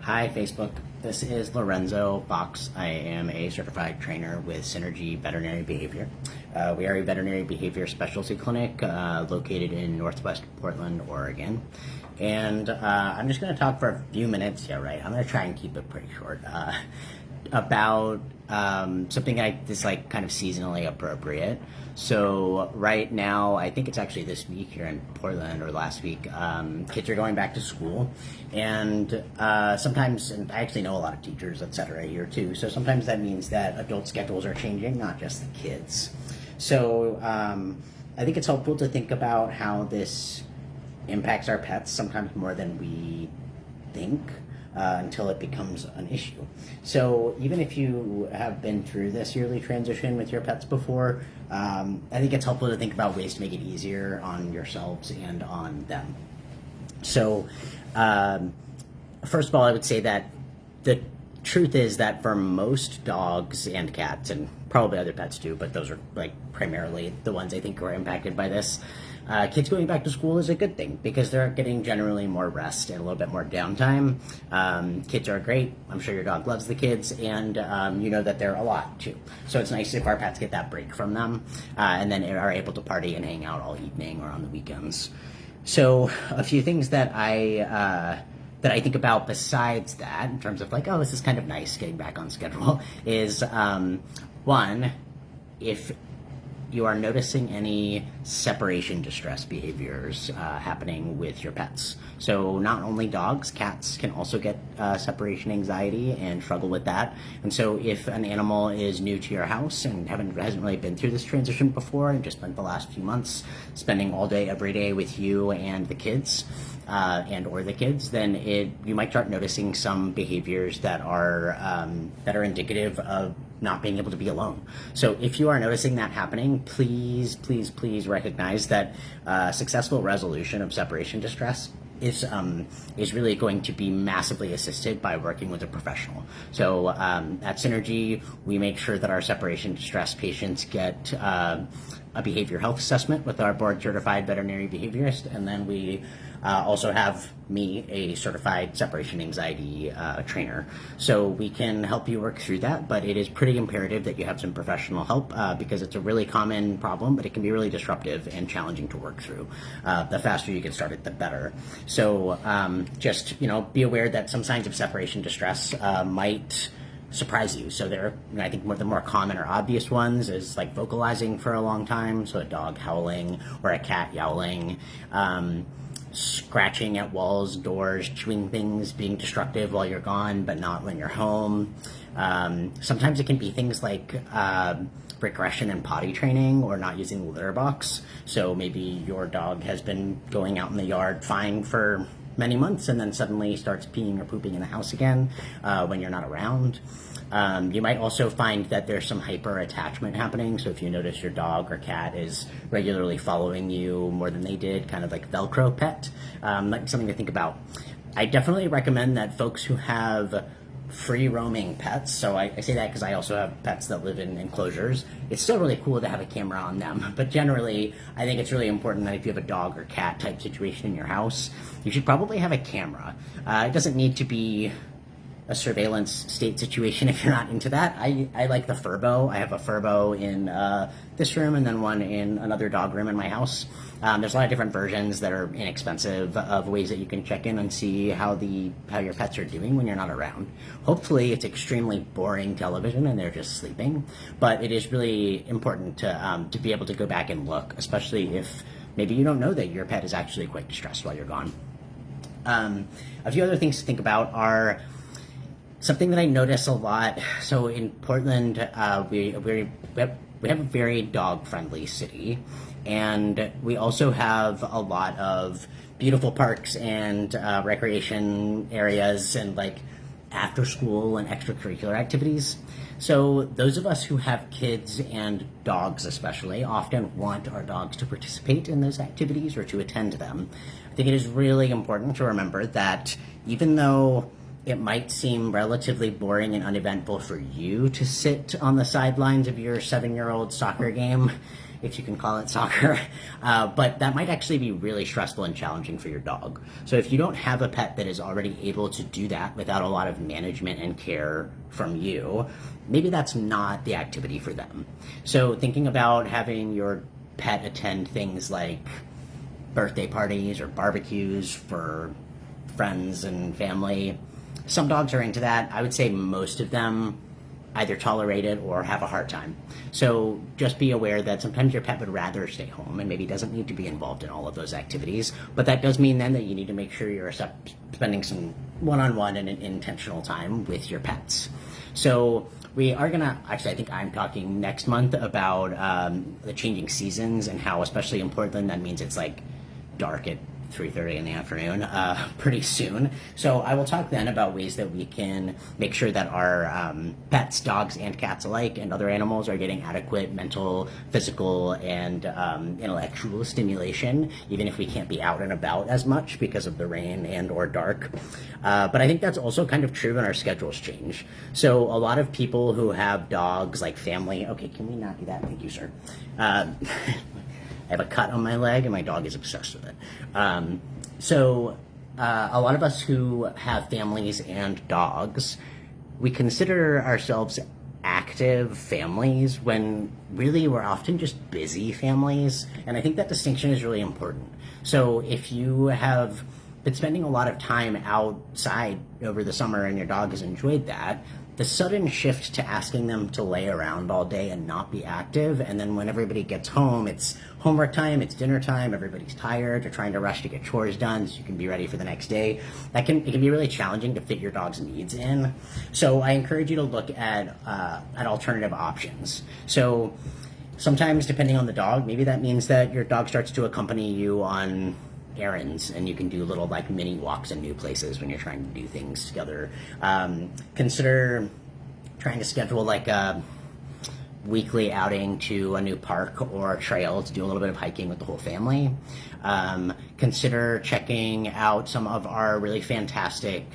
Hi, Facebook. This is Lorenzo Fox. I am a certified trainer with Synergy Veterinary Behavior. We are a veterinary behavior specialty clinic located in Northwest Portland, Oregon. And I'm just going to talk for a few minutes. Yeah, right. I'm going to try and keep it pretty short. About something that's like kind of seasonally appropriate. So right now, I think it's actually this week here in Portland or last week, kids are going back to school, and sometimes, and I actually know a lot of teachers, etc. here too. So sometimes that means that adult schedules are changing, not just the kids. So I think it's helpful to think about how this impacts our pets sometimes more than we think. Until it becomes an issue. So even if you have been through this yearly transition with your pets before, I think it's helpful to think about ways to make it easier on yourselves and on them. So first of all, I would say that the truth is that for most dogs and cats, and probably other pets too, but those are like primarily the ones I think who are impacted by this, kids going back to school is a good thing because they're getting generally more rest and a little bit more downtime. Kids are great. I'm sure your dog loves the kids, and you know that they're a lot too. So it's nice if our pets get that break from them and then are able to party and hang out all evening or on the weekends. So a few things that I think about besides that, in terms of like, oh, this is kind of nice getting back on schedule, is one, if you are noticing any separation distress behaviors happening with your pets. So not only dogs, cats can also get separation anxiety and struggle with that. And so if an animal is new to your house and hasn't really been through this transition before and just spent the last few months spending all day, every day with you and the kids, or the kids, then you might start noticing some behaviors that are indicative of not being able to be alone. So if you are noticing that happening, please recognize that successful resolution of separation distress is really going to be massively assisted by working with a professional. So at Synergy, we make sure that our separation distress patients get a behavior health assessment with our board certified veterinary behaviorist, and then we also have me, a certified separation anxiety trainer. So we can help you work through that, but it is pretty imperative that you have some professional help because it's a really common problem, but it can be really disruptive and challenging to work through. The faster you get started, the better. So just, be aware that some signs of separation distress might surprise you. So I think the more common or obvious ones is like vocalizing for a long time. So a dog howling or a cat yowling, scratching at walls, doors, chewing things, being destructive while you're gone, but not when you're home. Sometimes it can be things like regression in potty training or not using the litter box. So maybe your dog has been going out in the yard fine for many months and then suddenly starts peeing or pooping in the house again when you're not around. You might also find that there's some hyper attachment happening. So if you notice your dog or cat is regularly following you more than they did, kind of like Velcro pet, like something to think about. I definitely recommend that folks who have free roaming pets, so I say that because I also have pets that live in enclosures, it's still really cool to have a camera on them, but generally I think it's really important that if you have a dog or cat type situation in your house, you should probably have a camera. It doesn't need to be a surveillance state situation if you're not into that. I like the Furbo. I have a Furbo in this room and then one in another dog room in my house. There's a lot of different versions that are inexpensive of ways that you can check in and see how your pets are doing when you're not around. Hopefully it's extremely boring television and they're just sleeping, but it is really important to be able to go back and look, especially if maybe you don't know that your pet is actually quite distressed while you're gone. A few other things to think about are something that I notice a lot. So in Portland, we have a very dog-friendly city, and we also have a lot of beautiful parks and recreation areas and like after school and extracurricular activities. So those of us who have kids and dogs especially often want our dogs to participate in those activities or to attend to them. I think it is really important to remember that even though it might seem relatively boring and uneventful for you to sit on the sidelines of your 7-year-old soccer game, if you can call it soccer, but that might actually be really stressful and challenging for your dog. So if you don't have a pet that is already able to do that without a lot of management and care from you, maybe that's not the activity for them. So thinking about having your pet attend things like birthday parties or barbecues for friends and family, some dogs are into that. I would say most of them either tolerate it or have a hard time. So just be aware that sometimes your pet would rather stay home and maybe doesn't need to be involved in all of those activities. But that does mean then that you need to make sure you're spending some one-on-one and intentional time with your pets. So we are gonna, actually I think I'm talking next month about the changing seasons and how, especially in Portland, that means it's like dark at 3:30 in the afternoon pretty soon. So I will talk then about ways that we can make sure that our pets, dogs and cats alike, and other animals are getting adequate mental, physical, and intellectual stimulation, even if we can't be out and about as much because of the rain and or dark. But I think that's also kind of true when our schedules change. So a lot of people who have dogs, like family, okay, can we not do that? Thank you, sir. I have a cut on my leg and my dog is obsessed with it. So a lot of us who have families and dogs, we consider ourselves active families when really we're often just busy families. And I think that distinction is really important. So if you have been spending a lot of time outside over the summer and your dog has enjoyed that, the sudden shift to asking them to lay around all day and not be active, and then when everybody gets home, it's homework time, it's dinner time, everybody's tired, you're trying to rush to get chores done so you can be ready for the next day. It can be really challenging to fit your dog's needs in. So I encourage you to look at alternative options. So sometimes, depending on the dog, maybe that means that your dog starts to accompany you on errands and you can do little like mini walks in new places when you're trying to do things together. Consider trying to schedule like a weekly outing to a new park or trail to do a little bit of hiking with the whole family. Consider checking out some of our really fantastic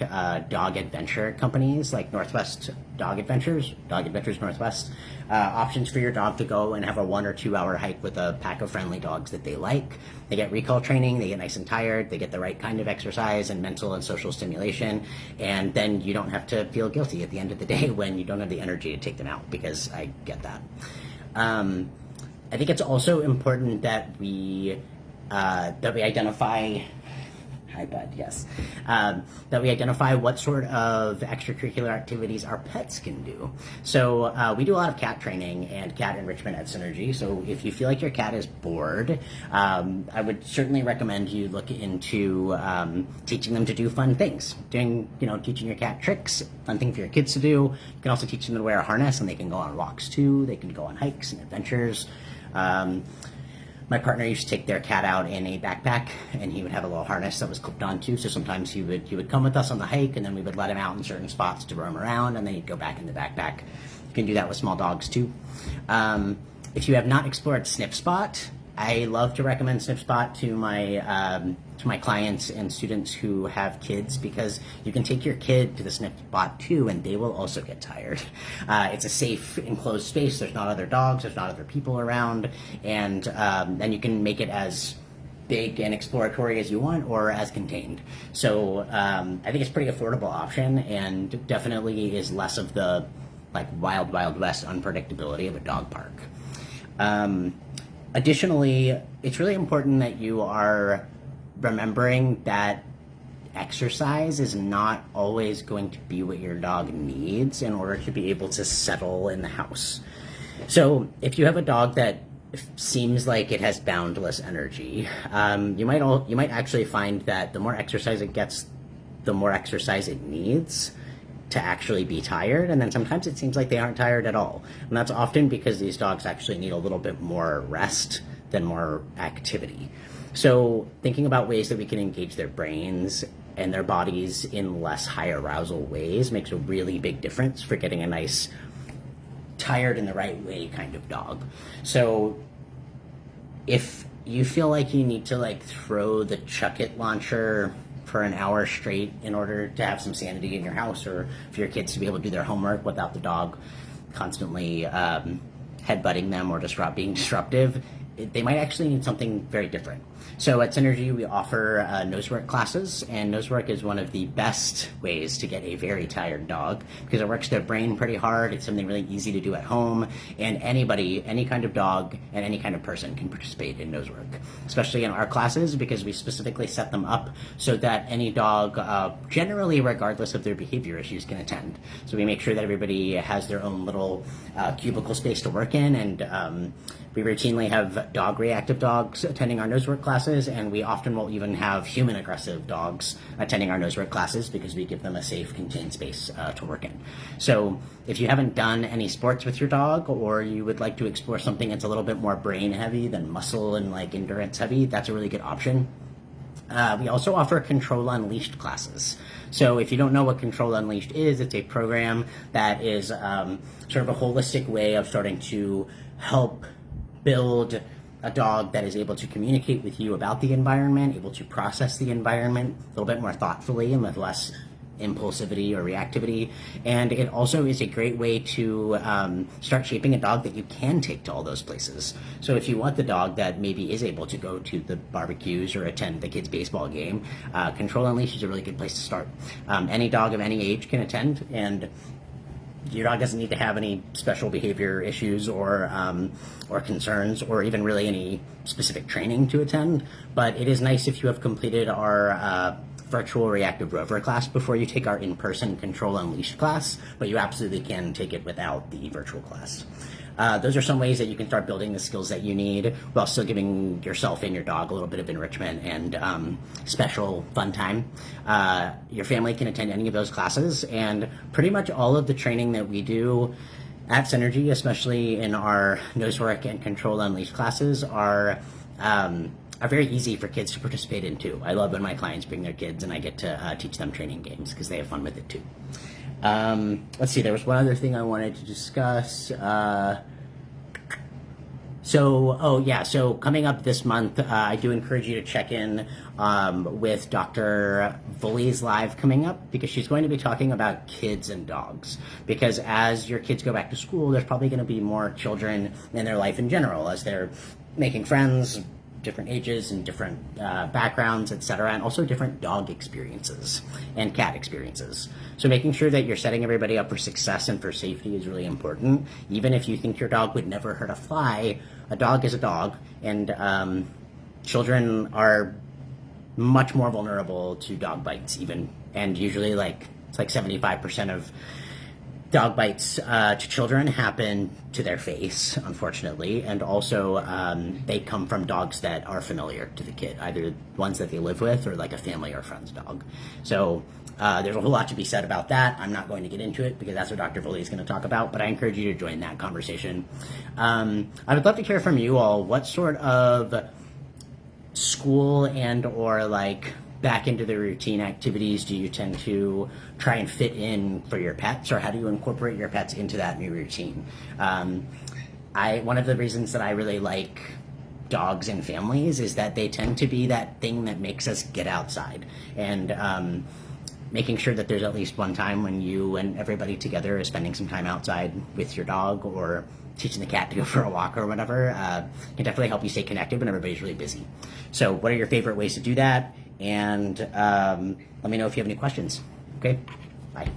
dog adventure companies like Northwest Dog Adventures Northwest. Options for your dog to go and have a 1 or 2 hour hike with a pack of friendly dogs that they like. They get recall training, they get nice and tired, they get the right kind of exercise and mental and social stimulation, and then you don't have to feel guilty at the end of the day when you don't have the energy to take them out, because I get that. I think it's also important that we identify, hi bud, yes, that we identify what sort of extracurricular activities our pets can do. So we do a lot of cat training and cat enrichment at Synergy. So if you feel like your cat is bored, I would certainly recommend you look into teaching them to do fun things. Teaching your cat tricks, fun thing for your kids to do. You can also teach them to wear a harness and they can go on walks too. They can go on hikes and adventures. My partner used to take their cat out in a backpack, and he would have a little harness that was clipped on too. So sometimes he would come with us on the hike, and then we would let him out in certain spots to roam around, and then he'd go back in the backpack. You can do that with small dogs too. If you have not explored Sniff Spot, I love to recommend Sniff Spot to my clients and students who have kids, because you can take your kid to the Sniff Spot too and they will also get tired. It's a safe enclosed space. There's not other dogs, there's not other people around, and then you can make it as big and exploratory as you want or as contained. So I think it's a pretty affordable option and definitely is less of the like wild west unpredictability of a dog park. Additionally, it's really important that you are remembering that exercise is not always going to be what your dog needs in order to be able to settle in the house. So if you have a dog that seems like it has boundless energy, you might actually find that the more exercise it gets, the more exercise it needs to actually be tired, and then sometimes it seems like they aren't tired at all. And that's often because these dogs actually need a little bit more rest than more activity. So thinking about ways that we can engage their brains and their bodies in less high arousal ways makes a really big difference for getting a nice tired in the right way kind of dog. So if you feel like you need to like throw the Chuck-It launcher for an hour straight in order to have some sanity in your house, or for your kids to be able to do their homework without the dog constantly headbutting them or being disruptive, they might actually need something very different. So at Synergy, we offer nosework classes, and nosework is one of the best ways to get a very tired dog because it works their brain pretty hard. It's something really easy to do at home, and anybody, any kind of dog and any kind of person can participate in nosework, especially in our classes because we specifically set them up so that any dog, generally regardless of their behavior issues, can attend. So we make sure that everybody has their own little cubicle space to work in, and we routinely have dog reactive dogs attending our nosework classes, and we often will even have human aggressive dogs attending our nosework classes because we give them a safe, contained space to work in. So if you haven't done any sports with your dog, or you would like to explore something that's a little bit more brain heavy than muscle and like endurance heavy, that's a really good option. We also offer Control Unleashed classes. So if you don't know what Control Unleashed is, it's a program that is sort of a holistic way of starting to help build a dog that is able to communicate with you about the environment, able to process the environment a little bit more thoughtfully and with less impulsivity or reactivity. And it also is a great way to start shaping a dog that you can take to all those places. So if you want the dog that maybe is able to go to the barbecues or attend the kids' baseball game, Control Unleashed is a really good place to start. Any dog of any age can attend, and your dog doesn't need to have any special behavior issues or concerns or even really any specific training to attend. But it is nice if you have completed our virtual reactive rover class before you take our in-person Control Unleashed class, but you absolutely can take it without the virtual class. Those are some ways that you can start building the skills that you need while still giving yourself and your dog a little bit of enrichment and special fun time. Your family can attend any of those classes, and pretty much all of the training that we do at Synergy, especially in our nosework and Control Unleashed classes, are very easy for kids to participate in too. I love when my clients bring their kids and I get to teach them training games because they have fun with it too. Let's see, there was one other thing I wanted to discuss. So coming up this month, I do encourage you to check in with Dr. Vully's live coming up, because she's going to be talking about kids and dogs. Because as your kids go back to school, there's probably going to be more children in their life in general as they're making friends, different ages and different backgrounds, etc., and also different dog experiences and cat experiences. So making sure that you're setting everybody up for success and for safety is really important. Even if you think your dog would never hurt a fly, a dog is a dog, and children are much more vulnerable to dog bites even, and usually it's like 75% of dog bites to children happen to their face, unfortunately, and also they come from dogs that are familiar to the kid, either ones that they live with or like a family or friend's dog. So there's a whole lot to be said about that. I'm not going to get into it because that's what Dr. Vully is going to talk about, but I encourage you to join that conversation. I would love to hear from you all. What sort of school and or back into the routine activities do you tend to try and fit in for your pets, or how do you incorporate your pets into that new routine? One of the reasons that I really like dogs and families is that they tend to be that thing that makes us get outside, and making sure that there's at least one time when you and everybody together is spending some time outside with your dog, or teaching the cat to go for a walk or whatever, can definitely help you stay connected when everybody's really busy. So what are your favorite ways to do that? And let me know if you have any questions. Okay, bye.